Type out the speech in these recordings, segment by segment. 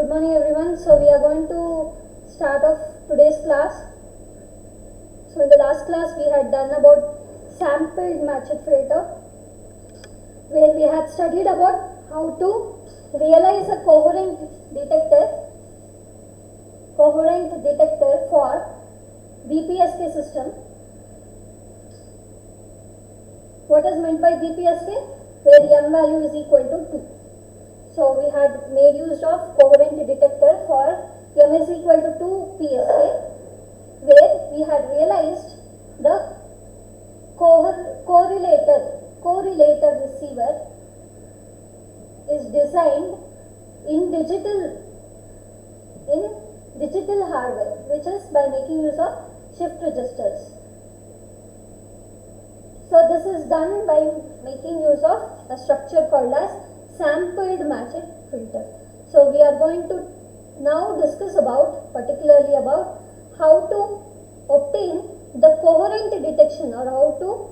Good morning everyone. So we are going to start off today's class. So in the last class we had done about sampled matched filter, where we had studied about how to realize a coherent detector for BPSK system. What is meant by BPSK? Where m value is equal to 2. So we had made use of coherent detector for m is equal to 2 PSK, where we had realized the correlator receiver is designed in digital hardware, which is by making use of shift registers. So this is done by making use of a structure called as sampled matched filter. So we are going to now discuss particularly about how to obtain the coherent detection, or how to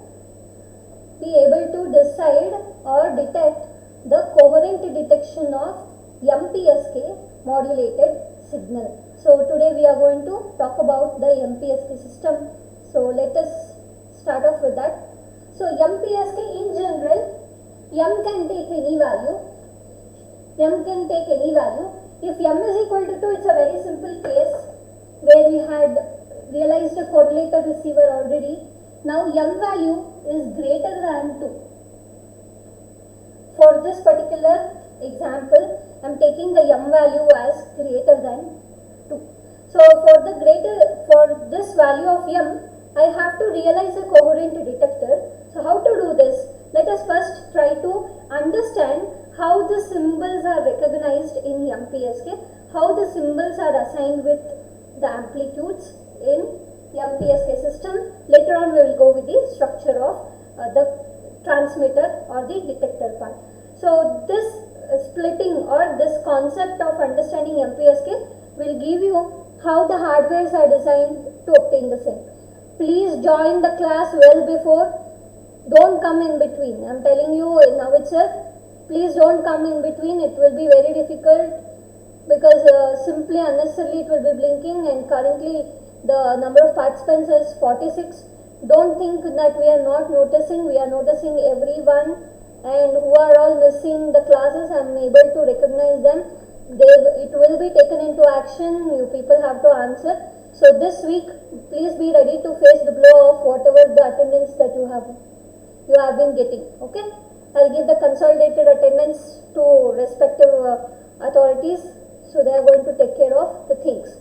be able to decide or detect the coherent detection of MPSK modulated signal. So today we are going to talk about the MPSK system. So let us start off with that. So MPSK in general, m can take any value. If m is equal to 2, it's a very simple case where we had realized a correlator receiver already. Now m value is greater than 2. For this particular example, I am taking the m value as greater than 2. So for this value of m, I have to realize a coherent detector. So how to do this? Let us first try to understand how the symbols are recognized in MPSK, how the symbols are assigned with the amplitudes in MPSK system. Later on we will go with the structure of the transmitter or the detector part. So this splitting or this concept of understanding MPSK will give you how the hardwares are designed to obtain the same. Please join the class well before. Don't come in between. I am telling you now itself, please don't come in between. It will be very difficult because simply unnecessarily it will be blinking, and currently the number of participants is 46. Don't think that we are not noticing. We are noticing everyone, and who are all missing the classes, I am able to recognize them. It will be taken into action. You people have to answer. So this week, please be ready to face the blow of whatever the attendance that you have been getting. Okay, I'll give the consolidated attendance to respective authorities, so they are going to take care of the things.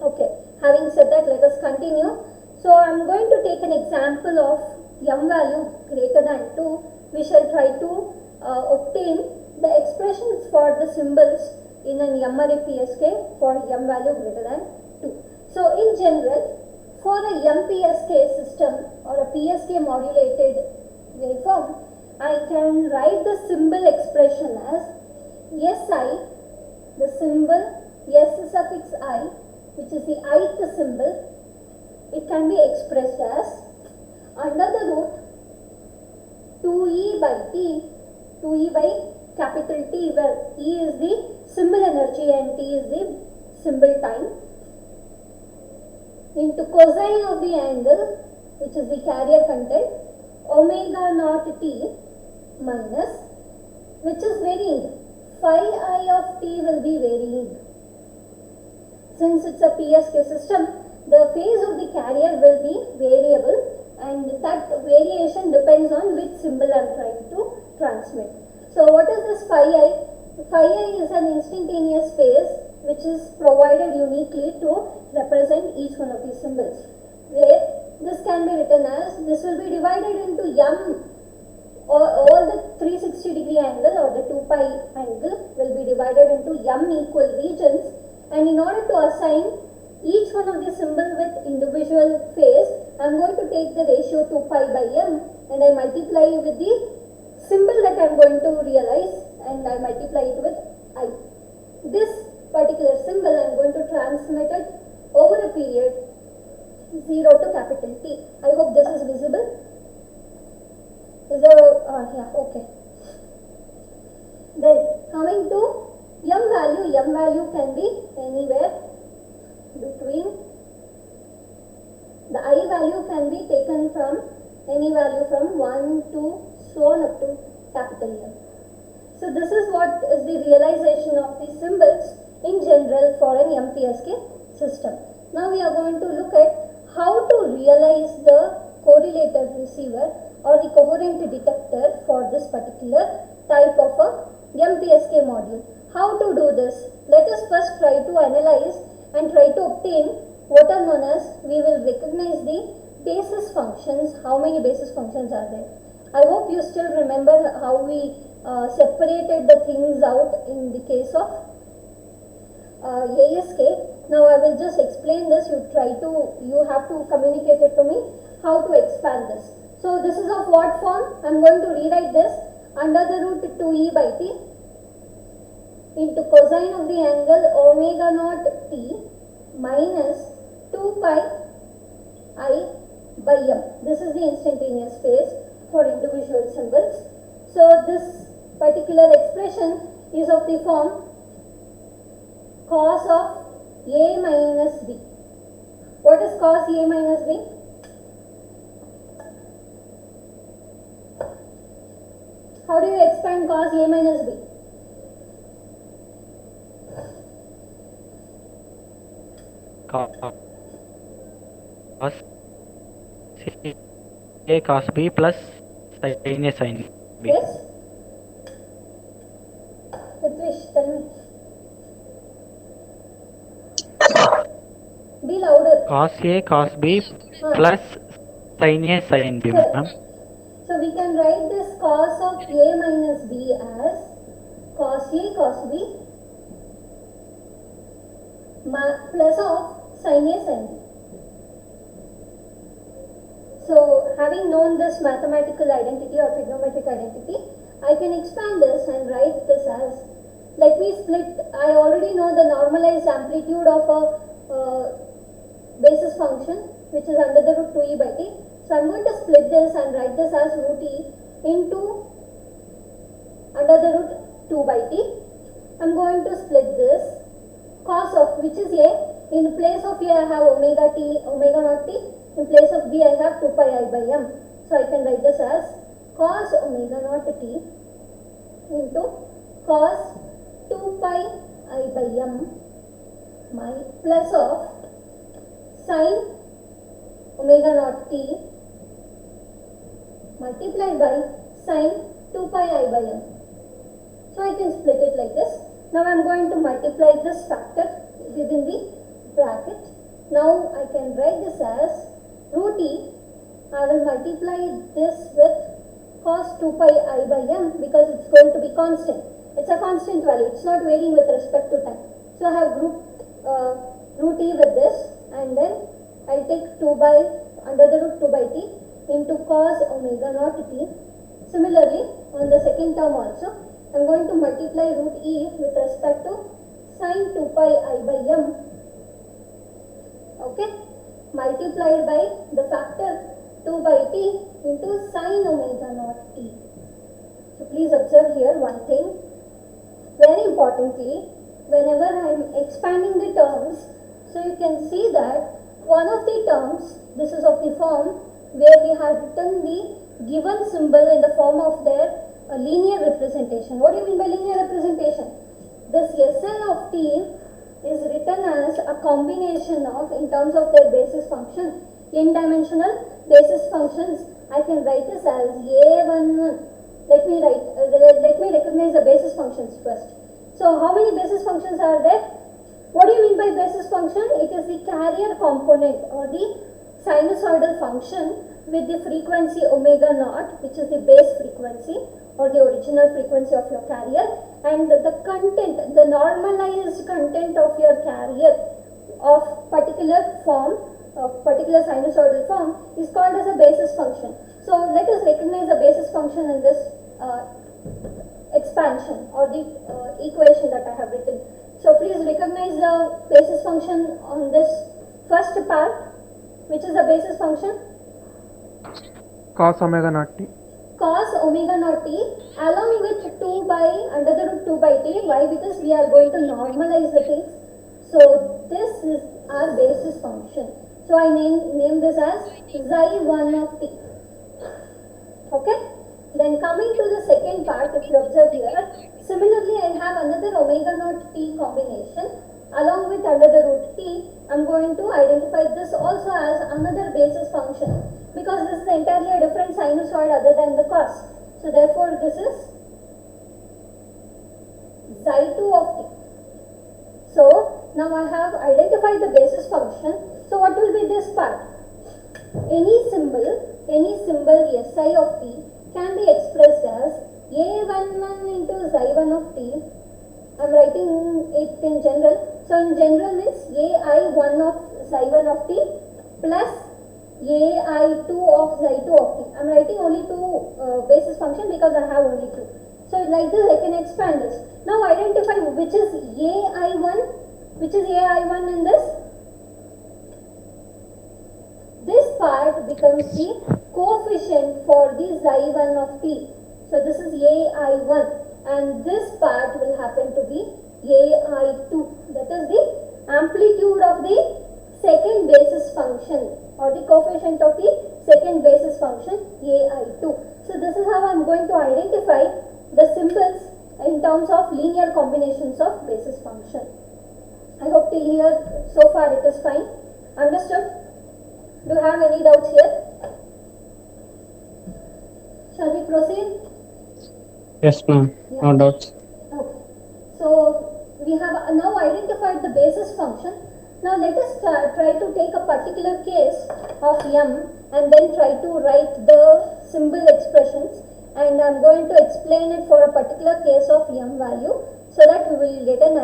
Okay, having said that, let us continue. So I'm going to take an example of m value greater than 2. We shall try to obtain the expressions for the symbols in an M-array PSK for m value greater than 2. So in general, for a MPSK system or a PSK modulated waveform, I can write the symbol expression as SI, the symbol S suffix I, which is the ith symbol. It can be expressed as under the root 2E by T, 2E by capital T, where E is the symbol energy and T is the symbol time, into cosine of the angle, which is the carrier content, omega naught t minus, which is varying. Phi I of t will be varying. Since it's a PSK system, the phase of the carrier will be variable, and that variation depends on which symbol I am trying to transmit. So what is this phi I? Phi I is an instantaneous phase which is provided uniquely to represent each one of these symbols, where this can be written as, this will be divided into m, or all the 360 degree angle or the 2 pi angle will be divided into m equal regions, and in order to assign each one of the symbol with individual phase, I am going to take the ratio 2 pi by m and I multiply with the symbol that I am going to realize, and I multiply it with I. This particular symbol I am going to transmit it over a period 0 to capital T. I hope this is visible. Is there yeah, okay. Then coming to m value can be anywhere between, the I value can be taken from any value from 1 to so on up to capital M. So this is what is the realization of the symbols in general for an MPSK system. Now we are going to look at how to realize the correlated receiver or the coherent detector for this particular type of a MPSK module. How to do this? Let us first try to analyze and try to obtain what are known as, we will recognize the basis functions. How many basis functions are there? I hope you still remember how we separated the things out in the case of ASK. Now I will just explain this. You have to communicate it to me how to expand this. So this is of what form? I am going to rewrite this under the root 2e by t into cosine of the angle omega naught t minus 2 pi I by m. This is the instantaneous phase for individual symbols. So this particular expression is of the form cos of a minus b. What is cos a minus b? How do you expand cos a minus b? Cos A cos B plus sin A sin B. Yes? Ritvish, tell me. Be louder. Cos A cos B plus sin A sin B, Correct. ma'am. So we can write this cos of a minus b as cos a cos b plus of sin a sin b. So having known this mathematical identity or trigonometric identity, I can expand this and write this as, let me split, I already know the normalized amplitude of a basis function which is under the root 2e by t. So I am going to split this and write this as root e into under the root 2 by t. I am going to split this cos of, which is a, in place of a I have omega t, omega naught t, in place of b I have 2 pi I by m. So I can write this as cos omega naught t into cos 2 pi I by m my plus of sin omega naught t multiplied by sin 2 pi I by m. So I can split it like this. Now I am going to multiply this factor within the bracket. Now I can write this as root e. I will multiply this with cos 2 pi I by m because it's going to be constant. It's a constant value. It's not varying with respect to time. So I have grouped root e with this, and then I'll take 2 by under the root 2 by t into cos omega naught t. Similarly, on the second term also, I am going to multiply root e with respect to sin 2 pi I by m. Okay, multiplied by the factor 2 by t into sin omega naught t. So please observe here one thing. Very importantly, whenever I am expanding the terms, so you can see that one of the terms, this is of the form where we have written the given symbol in the form of their linear representation. What do you mean by linear representation? This SL of t is written as a combination of, in terms of their basis function, n-dimensional basis functions. I can write this as a11. Let me recognize the basis functions first. So how many basis functions are there? What do you mean by basis function? It is the carrier component or the sinusoidal function with the frequency omega naught, which is the base frequency or the original frequency of your carrier, and the content, the normalized content of your carrier of particular form, of particular sinusoidal form, is called as a basis function. So let us recognize the basis function in this expansion or the equation that I have written. So please recognize the basis function on this first part. Which is the basis function? Cos omega naught t. cos omega naught t along with 2 by under the root 2 by t. Why? Because we are going to normalize the things. So this is our basis function. So I name this as xi1 of t. Okay. Then coming to the second part, if you observe here, similarly I have another omega naught t combination along with under the root t. I'm going to identify this also as another basis function because this is entirely a different sinusoid other than the cos. So therefore this is xi2 of t. So now I have identified the basis function. So what will be this part? Any symbol Si of t can be expressed as a11 into xi1 of t. I'm writing it in general. So in general means ai1 of xi1 of t plus ai2 of xi2 of t. I'm writing only two basis function because I have only two. So like this I can expand this. Now identify which is ai1 in this. This part becomes the coefficient for the xi1 of t. So this is ai1 and this part will happen to be ai2. That is the amplitude of the second basis function or the coefficient of the second basis function ai2. So this is how I am going to identify the symbols in terms of linear combinations of basis function. I hope till here so far it is fine. Understood? Do you have any doubts here? Shall we proceed? Yes, ma'am. No doubts. Okay. So we have now identified the basis function. Now let us try to take a particular case of m and then try to write the symbol expressions, and I am going to explain it for a particular case of m value so that we will get an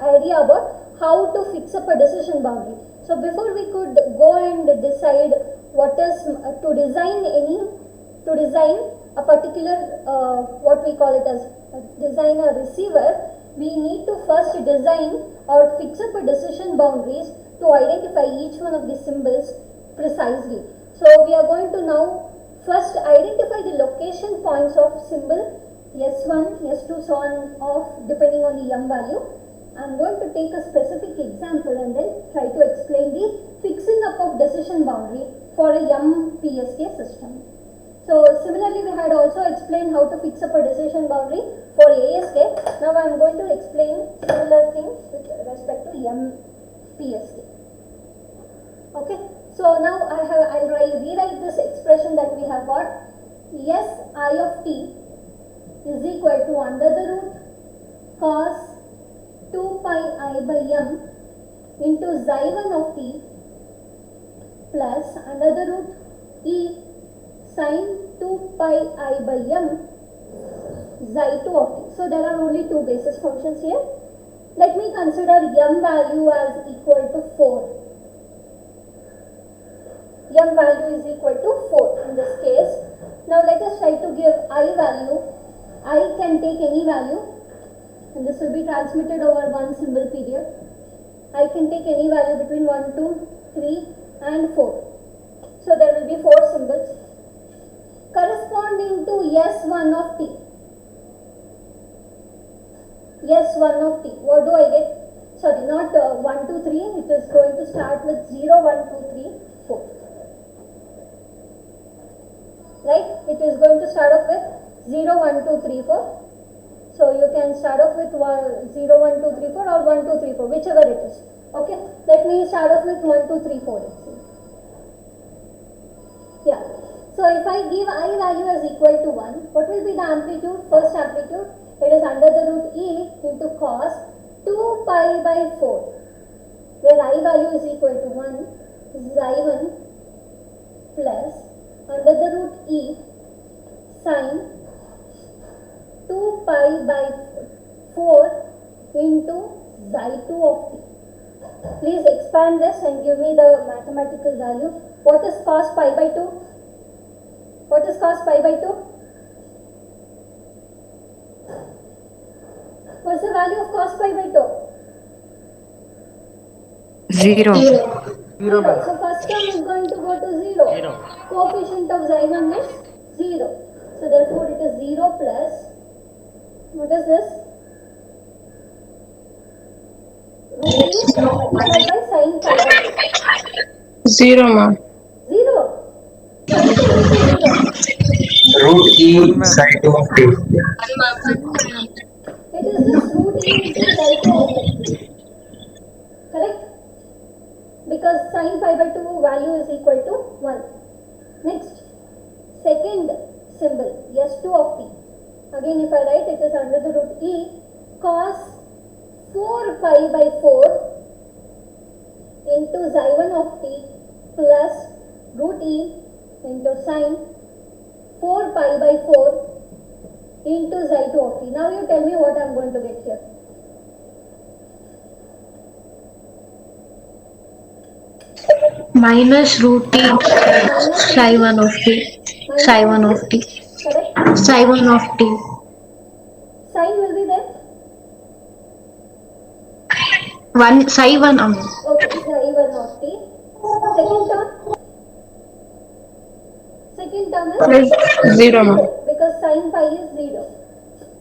idea about how to fix up a decision boundary. So before we could go and decide what is to design a particular what we call it as design a receiver, we need to first design or fix up a decision boundaries to identify each one of the symbols precisely. So we are going to now first identify the location points of symbol S1, S2, so on of depending on the m value. I am going to take a specific example and then try to explain the fixing up of decision boundary for a MPSK system. So similarly we had also explained how to fix up a decision boundary for ASK. Now I am going to explain similar things with respect to MPSK. Okay. So now I'll rewrite this expression that we have got. Si of t is equal to under the root cos 2 pi I by m into xi1 of t plus under the root e sin 2 pi I by m xi2 of t. So there are only two basis functions here. Let me consider m value as equal to 4. M value is equal to 4 in this case. Now let us try to give I value. I can take any value, and this will be transmitted over one symbol period. I can take any value between 1, 2, 3 and 4. So there will be 4 symbols corresponding to S1 of t. S1 of t. What do I get? Sorry, not 1, 2, 3. It is going to start with 0, 1, 2, 3, 4. Right? It is going to start off with 0, 1, 2, 3, 4. So you can start off with 0, 1, 2, 3, 4 or 1, 2, 3, 4, whichever it is. Okay. Let me start off with 1, 2, 3, 4. Let's see. Yeah. So if I give I value as equal to 1, what will be the amplitude? First amplitude, it is under the root e into cos 2 pi by 4, where I value is equal to 1, xi1 plus under the root e sin 2 pi by 4 into xi2 of t. Please expand this and give me the mathematical value. What is cos pi by 2? What is cos pi by 2? What's the value of cos pi by 2? 0. 0. So first term is going to go to 0. Coefficient of xi1 is 0. So therefore it is 0 plus, what is this? Root e multiplied by sin pi by 2. 0, ma'am. 0. Why should it be 0? Root e One ma'am. psi 2 of t. It is just root e into psi 2 of t. Correct? Because sin pi by 2 value is equal to 1. Next, second symbol, s2 of t. Again if I write, it is under the root e cos 4 pi by 4 into xi 1 of t plus root e into sin 4 pi by 4 into xi 2 of t. Now you tell me what I am going to get here. Minus root t psi 1 of t. Psi 1 of t. Correct? Psi 1 of t. Sin will be there. 1 psi 1 Okay, xi 1 of t. Second term. Second term is Plus 0, ma'am. because sin pi is 0.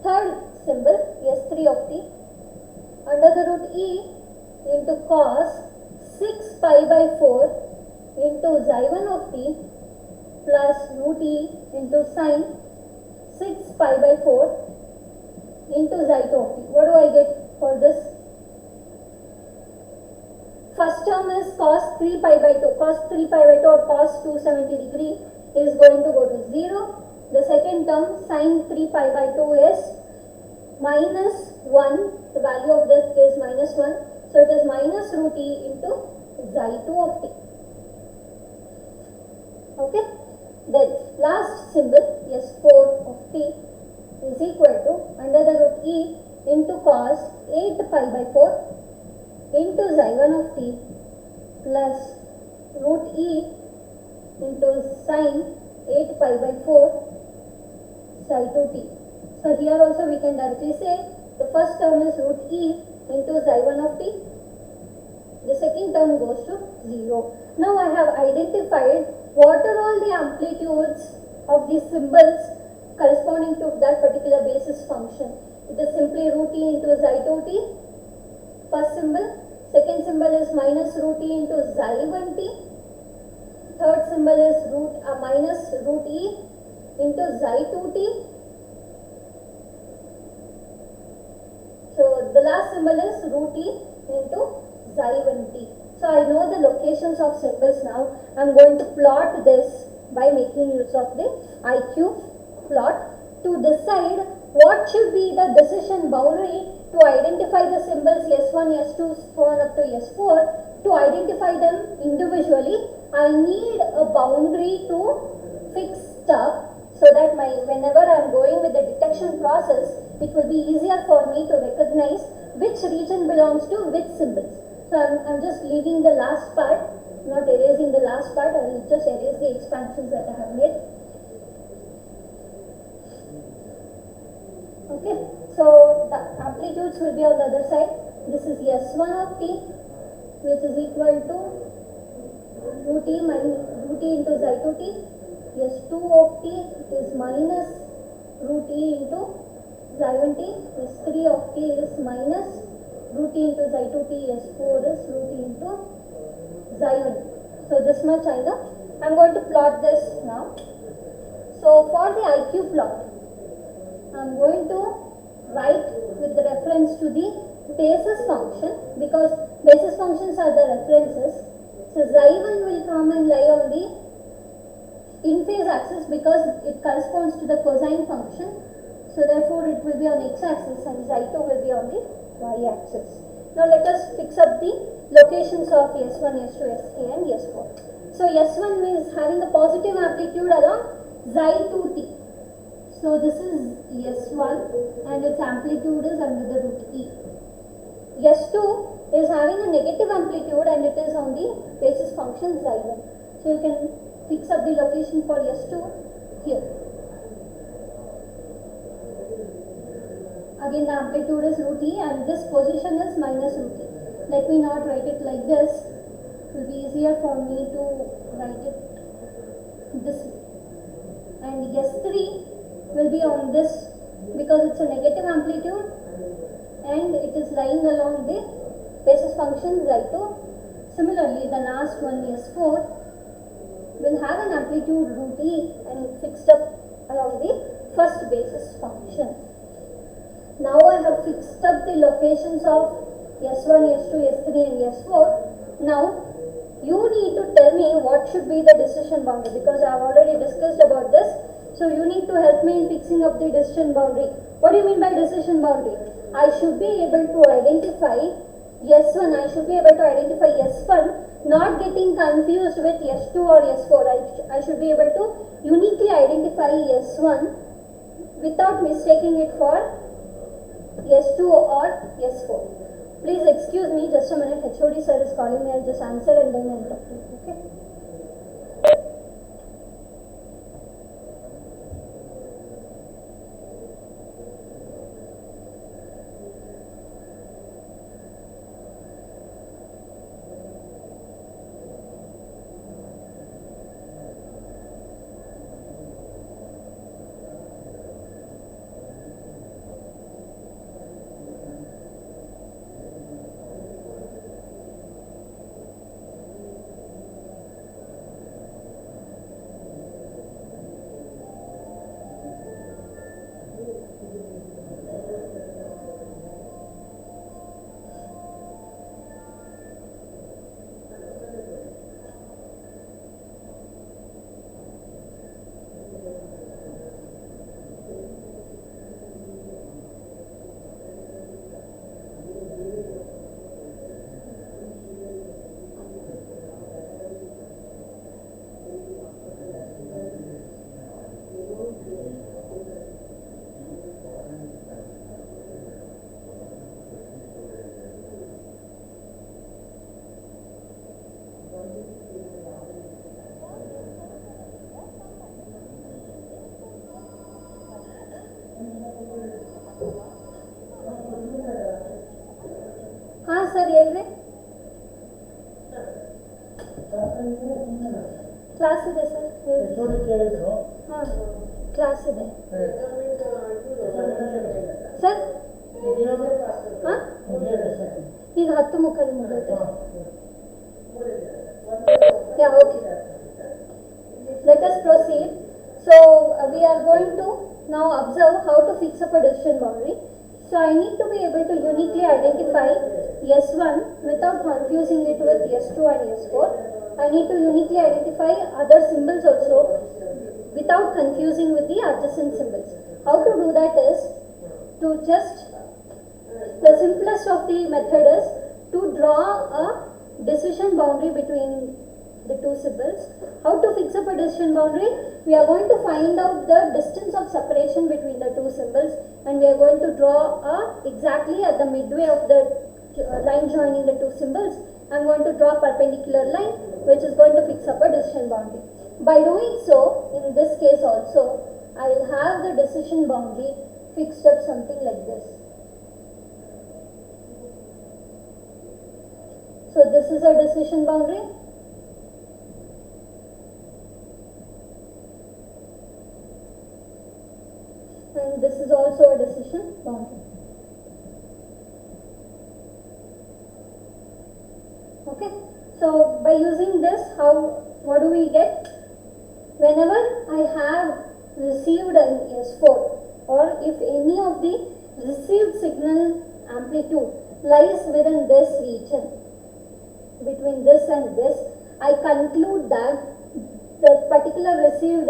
Third symbol, s3 of t, under the root e into cos 6 pi by 4 into xi 1 of t plus root e into sin 6 pi by 4 into xi 2 of t. What do I get for this? First term is cos 3 pi by 2. Cos 3 pi by 2 or cos 270 degree is going to go to 0. The second term sin 3 pi by 2 is minus 1. The value of this is minus 1. So it is minus root e into xi 2 of t. Okay. Then last symbol s4 of t is equal to under the root e into cos 8 pi by 4 into xi 1 of t plus root e into sin 8 pi by 4 psi 2 t. So here also we can directly say the first term is root e into xi 1 of t. The second term goes to 0. Now I have identified what are all the amplitudes of these symbols corresponding to that particular basis function. It is simply root e into xi 2 t. First symbol. Second symbol is minus root e into xi 1 t. Third symbol is minus root e into xi 2 t. So the last symbol is root e into xi 1 t. So I know the locations of symbols now. I am going to plot this by making use of the IQ plot to decide what should be the decision boundary to identify the symbols S1, S2, so on up to S4. To identify them individually, I need a boundary to fix stuff so that whenever I am going with the detection process, it will be easier for me to recognize which region belongs to which symbols. So I'm just leaving the last part, not erasing the last part. I will just erase the expansions that I have made. Okay, so the amplitudes will be on the other side. This is S1 of t, which is equal to root e into xi 2 t. S2 of t is minus root e into xi 1 t. S3 of t is minus root e into xi 2 t. S4 is root e into xi 1. So this much I know. I'm going to plot this now. So for the IQ plot, I'm going to write with the reference to the basis function, because basis functions are the references. So xi 1 will come and lie on the in phase axis because it corresponds to the cosine function. So therefore it will be on x-axis and xi 2 will be on the y-axis. Now let us fix up the locations of S1, S2, S3 and S4. So S1 is having a positive amplitude along xi 2t. So this is S1 and its amplitude is under the root e. S2 is having a negative amplitude and it is on the basis function xi 1. So you can fix up the location for S2 here. Again the amplitude is root e and this position is minus root e. Let me not write it like this. It will be easier for me to write it this way. And S3 will be on this because it's a negative amplitude and it is lying along the basis function Z2. Similarly, the last one S4 will have an amplitude root E and fixed up along the first basis function. Now I have fixed up the locations of S1, S2, S3 and S4. Now you need to tell me what should be the decision boundary because I have already discussed about this. So you need to help me in fixing up the decision boundary. What do you mean by decision boundary? I should be able to identify S1, I should be able to identify S1, not getting confused with S2 or S4. I should be able to uniquely identify S1 without mistaking it for S2 or S4. Please excuse me, just a minute. HOD sir is calling me. I'll just answer and then I'll talk to you. Okay? Sir ಹೇಳ್ರಿ class ಇದೆ sir ಹಾಂ class ಇದೆ sir ಹಾಂ ಈಗ 10:30 ಮುಗಿದೈತೆ ಯಾ okay let us proceed. So we are going to now observe how to fix up a decision boundary. So I need to be able to uniquely identify S1 without confusing it with S2 and S4. I need to uniquely identify other symbols also without confusing with the adjacent symbols. How to do that is to just, the simplest of the method is to draw a decision boundary between the two symbols. How to fix up a decision boundary? We are going to find out the distance of separation between the two symbols and we are going to draw exactly at the midway of the line joining the two symbols. I am going to draw a perpendicular line which is going to fix up a decision boundary. By doing so, in this case also, I will have the decision boundary fixed up something like this. So this is a decision boundary. And this is also a decision boundary. Okay, so by using this, what do we get? Whenever I have received an S4 or if any of the received signal amplitude lies within this region, between this and this, I conclude that the particular received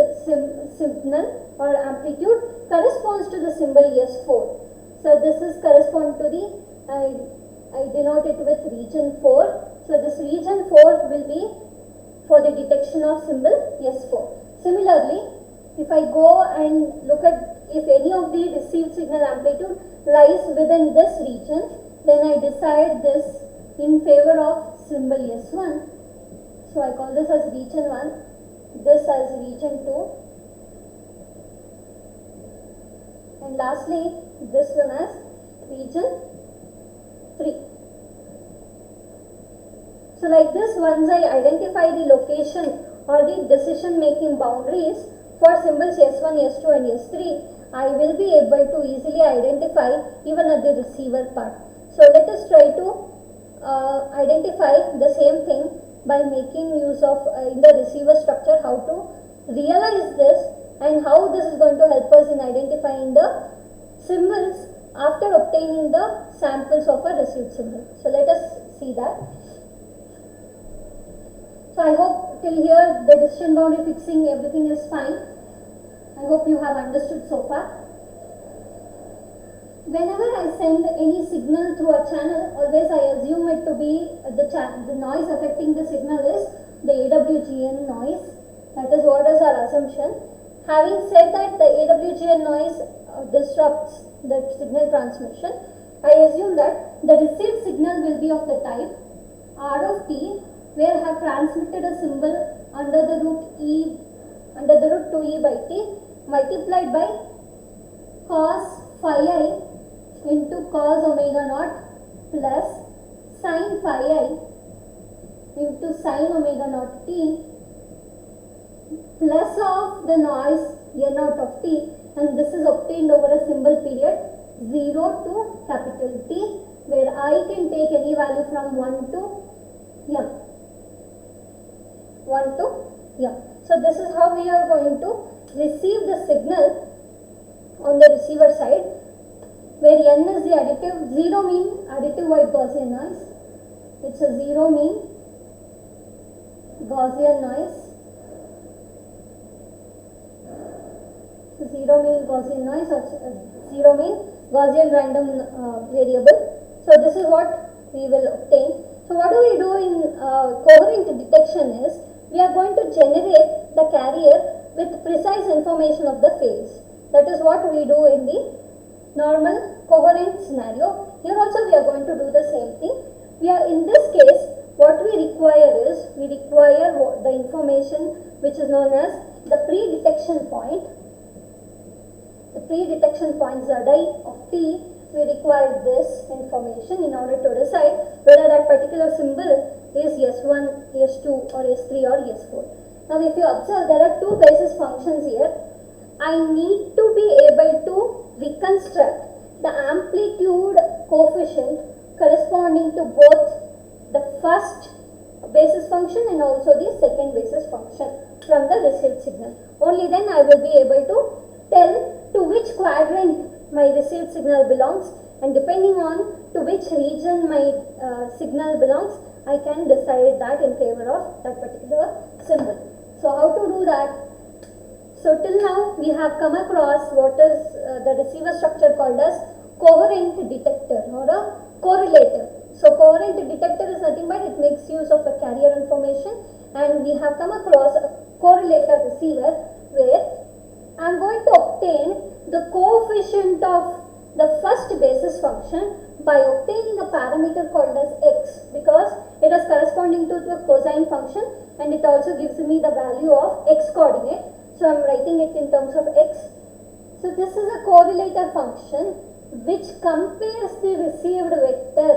signal or amplitude corresponds to the symbol S4. So this is correspond to the, I denote it with region 4. So this region 4 will be for the detection of symbol S4. Similarly, if I go and look at if any of the received signal amplitude lies within this region, then I decide this in favor of symbol S1. So I call this as region 1, this as region 2. And lastly, this one as region 3. So like this, once I identify the location or the decision making boundaries for symbols S1, S2 and S3, I will be able to easily identify even at the receiver part. So let us try to identify the same thing by making use of in the receiver structure, how to realize this and how this is going to help us in identifying the symbols after obtaining the samples of a received symbol. So let us see that. So I hope till here the decision boundary fixing everything is fine. I hope you have understood so far. Whenever I send any signal through a channel, always I assume it to be the noise affecting the signal is the AWGN noise. That is what is our assumption. Having said that the AWGN noise disrupts the signal transmission, I assume that the received signal will be of the type R of t, where I have transmitted a symbol under the root 2e by t multiplied by cos phi I into cos omega naught plus sin phi I into sin omega naught t plus of the noise n naught of t, and this is obtained over a symbol period 0 to capital T, where I can take any value from 1 to m. 1 to m. So this is how we are going to receive the signal on the receiver side, where n is the additive, 0 mean additive white Gaussian noise. It's a 0 mean Gaussian noise. 0 mean Gaussian noise or 0 mean Gaussian random variable. So this is what we will obtain. So what do we do in coherent detection is, we are going to generate the carrier with precise information of the phase. That is what we do in the normal coherent scenario. Here also we are going to do the same thing. In this case, what we require is, we require the information which is known as the pre-detection point. The pre-detection point Z I of t, we require this information in order to decide whether that particular symbol is S1, S2 or S3 or S4. Now if you observe, there are two basis functions here. I need to be able to reconstruct the amplitude coefficient corresponding to both the first basis function and also the second basis function from the received signal. Only then I will be able to tell to which quadrant my received signal belongs, and depending on to which region my signal belongs, I can decide that in favor of that particular symbol. So how to do that? So till now we have come across what is the receiver structure called as coherent detector or a correlator. So coherent detector is nothing but it makes use of the carrier information, and we have come across a correlator receiver where I am going to obtain the coefficient of the first basis function by obtaining a parameter called as x, because it is corresponding to the cosine function and it also gives me the value of x coordinate. So I am writing it in terms of x. So this is a correlator function which compares the received vector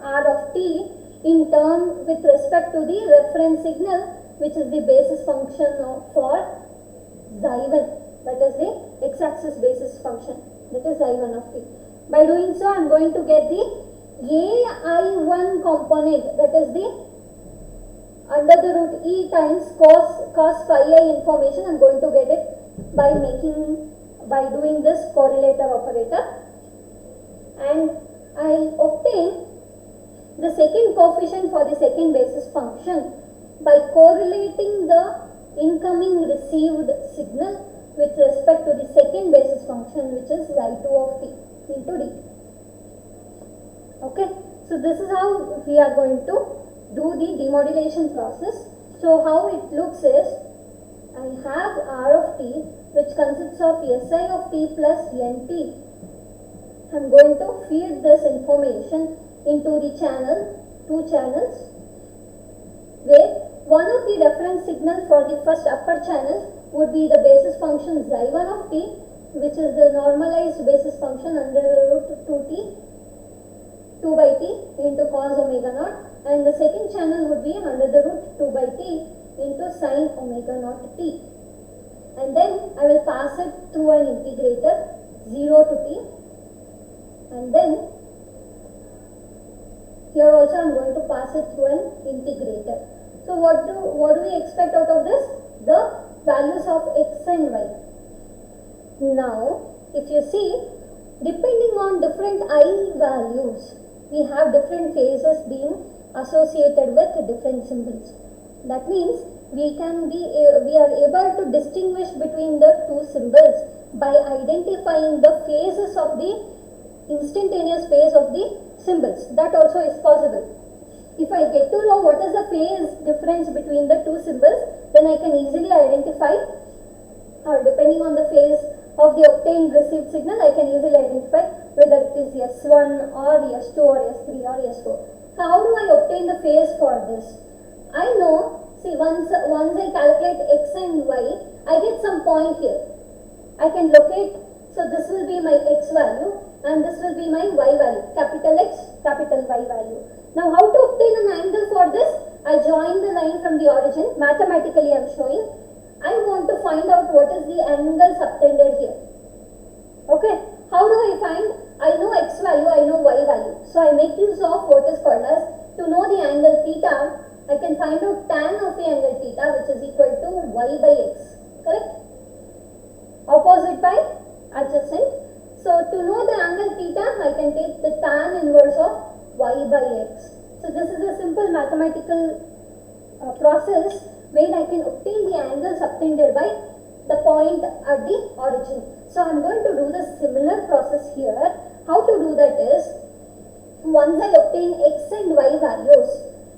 r of t in term with respect to the reference signal, which is the basis function for xi1, that is the x-axis basis function, that is xi1 of t. By doing so, I am going to get the ai1 component, that is the under the root e times cos phi I information. I am going to get it by doing this correlator operator, and I obtain the second coefficient for the second basis function by correlating the incoming received signal with respect to the second basis function, which is xi2 of t into dt. Okay, so this is how we are going to do the demodulation process. So how it looks is, I have r of t which consists of si of t plus nt. I am going to feed this information into the two channels, where one of the reference signal for the first upper channel would be the basis function xi1 of t, which is the normalized basis function under the root 2 by t into cos omega naught, and the second channel would be under the root 2 by t into sin omega naught t. and then I will pass it through an integrator 0 to t, and then here also I am going to pass it through an integrator. So what do we expect out of this? The values of x and y. Now if you see, depending on different I values, we have different phases being associated with different symbols. That means we are able to distinguish between the two symbols by identifying the phases of the instantaneous phase of the symbols. That also is possible. If I get to know what is the phase difference between the two symbols, then I can easily identify, or depending on the phase of the obtained received signal, I can easily identify whether it is S1 or S2 or S3 or S4. How do I obtain the phase for this? I know, see, once I calculate x and y, I get some point here. I can locate, so this will be my x value and this will be my y value, capital X, capital Y value. Now how to obtain an angle for this? I join the line from the origin, mathematically I am showing. I want to find out what is the angle subtended here. Okay, how do I find? I know x value, I know y value. So I make use of what is called as, to know the angle theta, I can find out tan of the angle theta, which is equal to y by x. Correct? Opposite by adjacent. So to know the angle theta, I can take the tan inverse of y by x. So this is a simple mathematical process where I can obtain the angle subtended by the point at the origin. So I am going to do the similar process here. How to do that is, once I obtain x and y values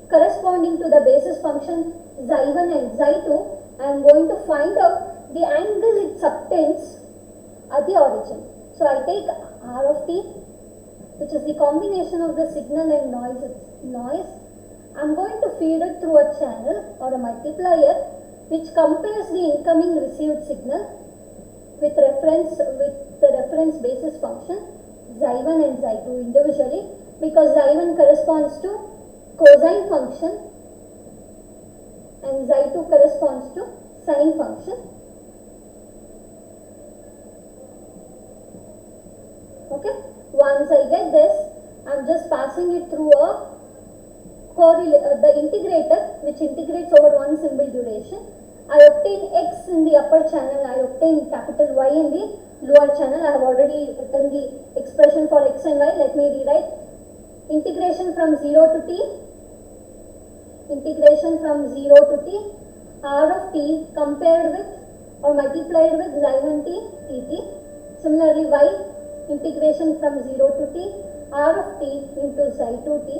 corresponding to the basis function xi1 and xi2, I am going to find out the angle it subtends at the origin. So I take r of t, which is the combination of the signal and noise. I am going to feed it through a channel or a multiplier which compares the incoming received signal with the reference basis function xi1 and xi2 individually, because xi1 corresponds to cosine function and xi2 corresponds to sine function. Okay, once I get this, I am just passing it through the integrator, which integrates over one symbol duration. I obtain x in the upper channel, I obtain capital Y in the lower channel. I have already written the expression for x and y. Let me rewrite. Integration from 0 to t, integration from 0 to t, r of t compared with or multiplied with xi1 t dt. Similarly, y, integration from 0 to t, r of t into xi2 t.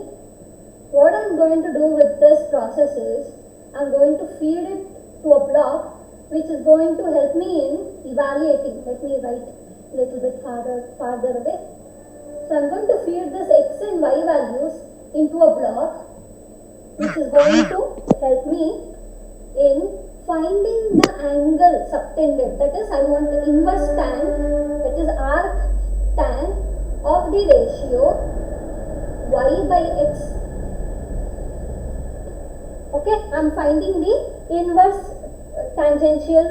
What I am going to do with this process is, I am going to feed it to a block which is going to help me in evaluating. Let me write a little bit farther away. So I am going to feed this x and y values into a block which is going to help me in finding the angle subtended. That is, I want the inverse tan, that is arc tan of the ratio y by x. Okay, I am finding the inverse tangential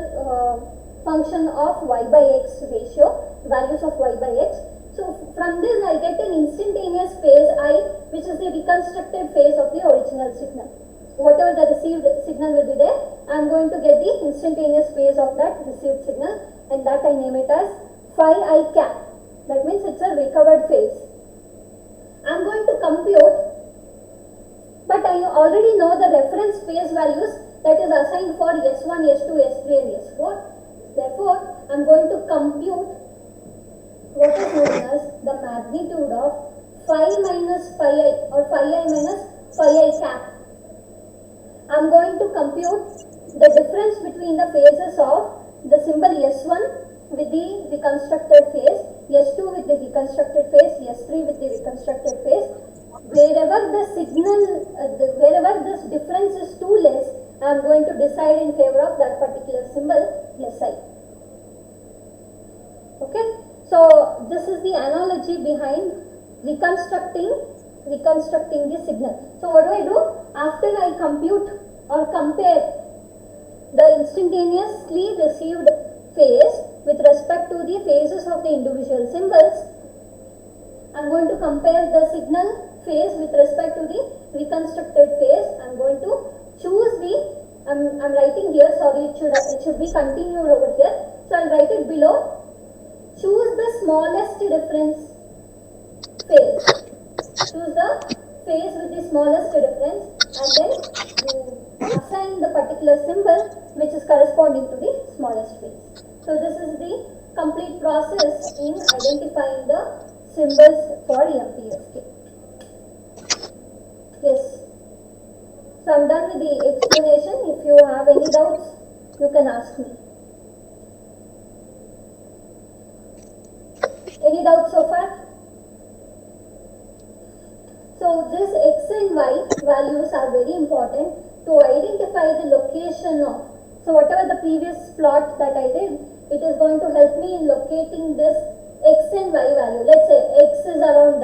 function of y by x ratio, values of y by x. So from this I get an instantaneous phase I, which is the reconstructed phase of the original signal. Whatever the received signal will be there, I am going to get the instantaneous phase of that received signal, and that I name it as phi I cap. That means it's a recovered phase. I am going to compute, but I already know the reference phase values that is assigned for S1, S2, S3 and S4. Therefore, I am going to compute what is known as the magnitude of phi minus phi I or phi I minus phi I cap. I am going to compute the difference between the phases of the symbol S1 with the reconstructed phase, S2 with the reconstructed phase, S3 with the reconstructed phase. Wherever the signal, wherever this difference is too less, I am going to decide in favor of that particular symbol, Si. Okay, so this is the analogy behind reconstructing the signal. So what do? After I compute or compare the instantaneously received phase with respect to the phases of the individual symbols. I'm going to compare the signal phase with respect to the reconstructed phase. I'm going to choose the, I'm writing here, sorry, it should be continued over here. So I'll write it below. Choose the smallest difference phase. Choose the phase with the smallest difference, and then you assign the particular symbol which is corresponding to the smallest phase. So this is the complete process in identifying the symbols for MPSK. Yes. So I'm done with the explanation. If you have any doubts, you can ask me. Any doubts so far? So this X and Y values are very important to identify the location of. So whatever the previous plot that I did, it is going to help me in locating this X and Y value. Let's say X is around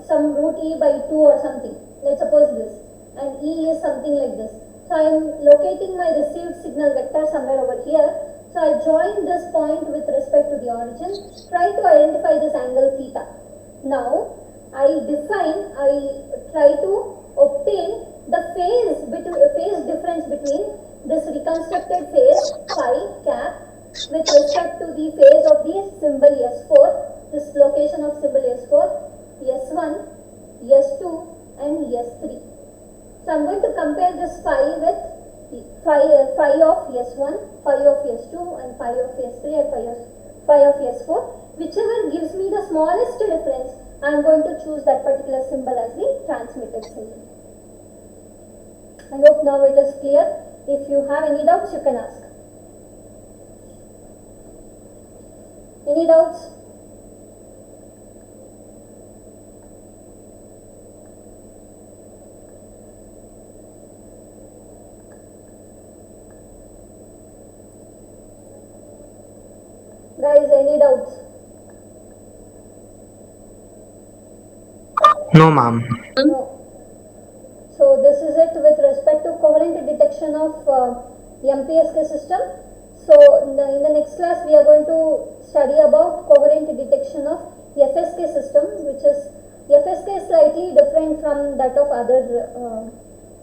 some root E by 2 or something. Let's suppose this. And E is something like this. So I am locating my received signal vector somewhere over here. So I join this point with respect to the origin. Try to identify this angle theta. Now I try to obtain the phase difference between this reconstructed phase phi cap with respect to the phase of the symbol S4, this location of symbol S4, S1, S2 and S3. So I'm going to compare this phi with phi of S1, phi of S2 and phi of S3 and phi of S4. Whichever gives me the smallest difference, I am going to choose that particular symbol as the transmitted symbol. I hope now it is clear. If you have any doubts, you can ask. Any doubts? Guys, any doubts? No, ma'am. No. So this is it with respect to coherent detection of MPSK system. So in the next class we are going to study about coherent detection of FSK system, which is FSK is slightly different from that of other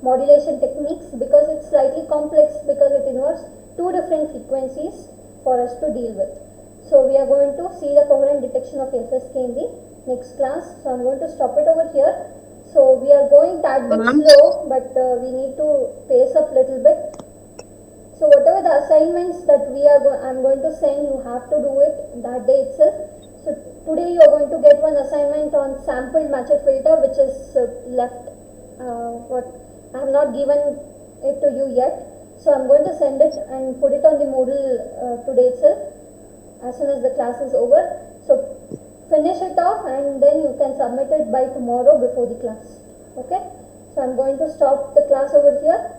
modulation techniques because it's slightly complex because it involves two different frequencies for us to deal with. So we are going to see the coherent detection of FSK in the next class. So I'm going to stop it over here. So we are going that bit slow, but we need to pace up little bit. So whatever the assignments that I'm going to send, you have to do it that day itself. So today you are going to get one assignment on sampled matched filter, which is left. I have not given it to you yet. So I'm going to send it and put it on the Moodle today itself, as soon as the class is over. So finish it off and then you can submit it by tomorrow before the class. Okay. So I'm going to stop the class over here.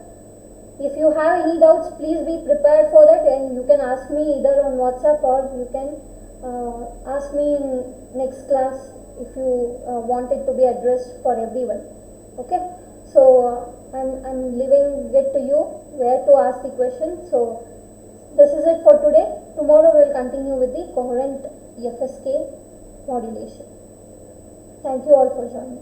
If you have any doubts, please be prepared for that, and you can ask me either on WhatsApp or you can ask me in next class if you want it to be addressed for everyone. Okay. So I'm leaving it to you where to ask the question. So this is it for today. Tomorrow we'll continue with the coherent FSK modulation. Thank you all for joining.